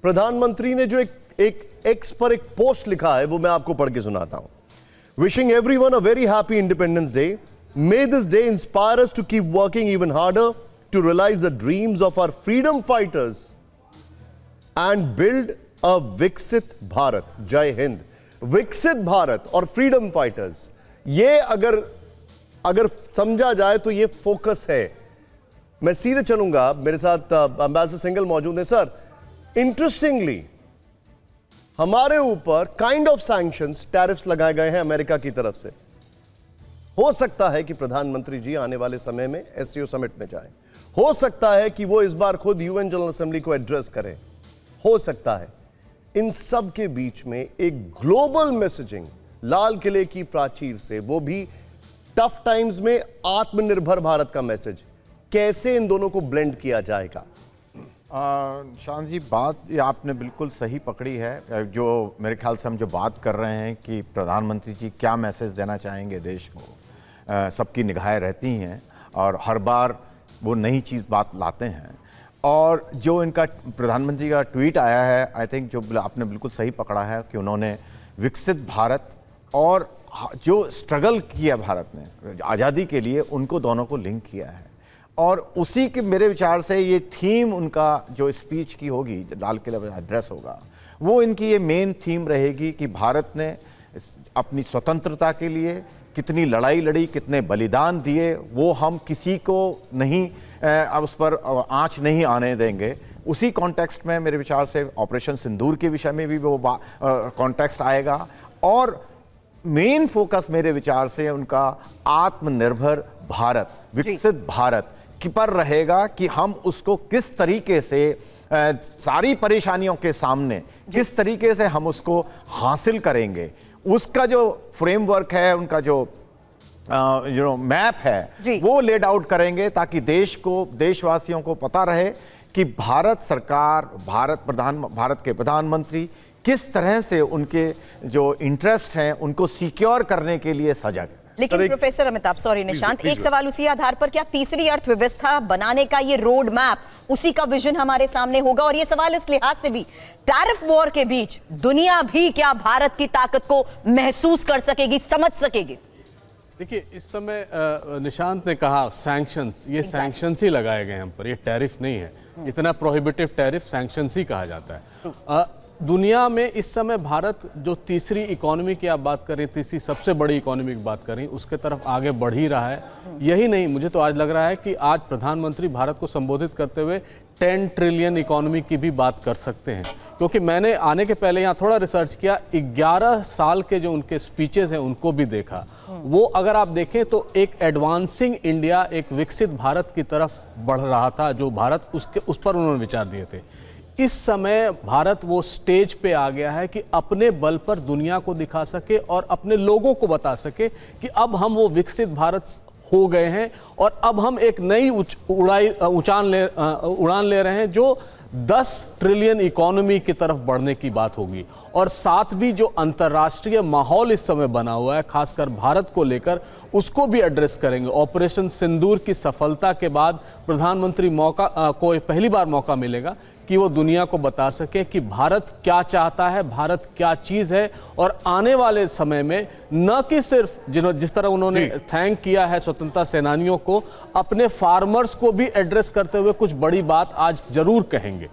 प्रधानमंत्री ने जो एक एक्स पर एक पोस्ट लिखा है वो मैं आपको पढ़ के सुनाता हूं। Wishing everyone a very happy Independence Day. May this day inspire us to keep working even harder to realise the dreams of our freedom fighters and build a विकसित भारत। जय हिंद। विकसित भारत और फ्रीडम फाइटर्स, ये अगर समझा जाए तो ये फोकस है। मैं सीधे चलूंगा, मेरे साथ एम्बेसडर सिंघल मौजूद है। सर, इंटरेस्टिंगली हमारे ऊपर काइंड ऑफ सैंक्शंस, टैरिफ्स लगाए गए हैं अमेरिका की तरफ से। हो सकता है कि प्रधानमंत्री जी आने वाले समय में एससीओ समिट में जाएं। हो सकता है कि वो इस बार खुद यूएन जनरल असेंबली को एड्रेस करें। हो सकता है इन सब के बीच में एक ग्लोबल मैसेजिंग लाल किले की प्राचीर से, वो भी टफ टाइम्स में आत्मनिर्भर भारत का मैसेज, कैसे इन दोनों को ब्लेंड किया जाएगा? शान जी, बात ये आपने बिल्कुल सही पकड़ी है। जो मेरे ख्याल से हम जो बात कर रहे हैं कि प्रधानमंत्री जी क्या मैसेज देना चाहेंगे देश को, सबकी निगाहें रहती हैं और हर बार वो नई चीज़ बात लाते हैं। और जो इनका प्रधानमंत्री का ट्वीट आया है, आई थिंक जो आपने बिल्कुल सही पकड़ा है कि उन्होंने विकसित भारत और जो स्ट्रगल किया भारत ने आज़ादी के लिए, उनको दोनों को लिंक किया है। और उसी के मेरे विचार से ये थीम उनका जो स्पीच की होगी, लाल किले पर एड्रेस होगा, वो इनकी ये मेन थीम रहेगी कि भारत ने अपनी स्वतंत्रता के लिए कितनी लड़ाई लड़ी, कितने बलिदान दिए, वो हम किसी को नहीं उस पर आंच नहीं आने देंगे। उसी कॉन्टेक्स्ट में मेरे विचार से ऑपरेशन सिंदूर के विषय में भी वो कॉन्टेक्स्ट आएगा। और मेन फोकस मेरे विचार से उनका आत्मनिर्भर भारत, विकसित भारत की पर रहेगा कि हम उसको किस तरीके से सारी परेशानियों के सामने किस तरीके से हम उसको हासिल करेंगे। उसका जो फ्रेमवर्क है, उनका जो मैप है, वो लेड आउट करेंगे ताकि देश को, देशवासियों को पता रहे कि भारत सरकार, भारत के प्रधानमंत्री किस तरह से उनके जो इंटरेस्ट हैं उनको सिक्योर करने के लिए सजग है। लेकिन प्रोफेसर अमिताभ, सॉरी निशांत, एक सवाल उसी आधार पर, क्या तीसरी अर्थव्यवस्था बनाने का ये रोड मैप, उसी का विजन हमारे सामने होगा? और ये सवाल इस लिहाज से भी, टैरिफ वॉर के बीच दुनिया भी क्या भारत की ताकत को महसूस कर सकेगी, समझ सकेगी? देखिए, इस समय निशांत ने कहा सैंक्शंस, ये सैंक्शंस ही लगाए गए हम पर, ये टैरिफ नहीं है। इतना प्रोहिबिटिव टैरिफ सैंक्शंस ही कहा जाता है। दुनिया में इस समय भारत जो तीसरी इकोनॉमी की आप बात करें, तीसरी सबसे बड़ी इकोनॉमी की बात करें, उसके तरफ आगे बढ़ ही रहा है। यही नहीं, मुझे तो आज लग रहा है कि आज प्रधानमंत्री भारत को संबोधित करते हुए 10 ट्रिलियन इकोनॉमी की भी बात कर सकते हैं। क्योंकि मैंने आने के पहले यहाँ थोड़ा रिसर्च किया, 11 साल के जो उनके स्पीचेस हैं उनको भी देखा। वो अगर आप देखें तो एक एडवांसिंग इंडिया, एक विकसित भारत की तरफ बढ़ रहा था, जो भारत उस पर उन्होंने विचार दिए थे। इस समय भारत वो स्टेज पे आ गया है कि अपने बल पर दुनिया को दिखा सके और अपने लोगों को बता सके कि अब हम वो विकसित भारत हो गए हैं और अब हम एक नई उड़ान ले रहे हैं जो 10 ट्रिलियन इकोनॉमी की तरफ बढ़ने की बात होगी। और साथ भी जो अंतर्राष्ट्रीय माहौल इस समय बना हुआ है, खासकर भारत को लेकर, उसको भी एड्रेस करेंगे। ऑपरेशन सिंदूर की सफलता के बाद प्रधानमंत्री को पहली बार मौका मिलेगा कि वो दुनिया को बता सके कि भारत क्या चाहता है, भारत क्या चीज़ है। और आने वाले समय में न कि सिर्फ जिस तरह उन्होंने थैंक किया है स्वतंत्रता सेनानियों को, अपने फार्मर्स को भी एड्रेस करते हुए कुछ बड़ी बात आज जरूर कहेंगे।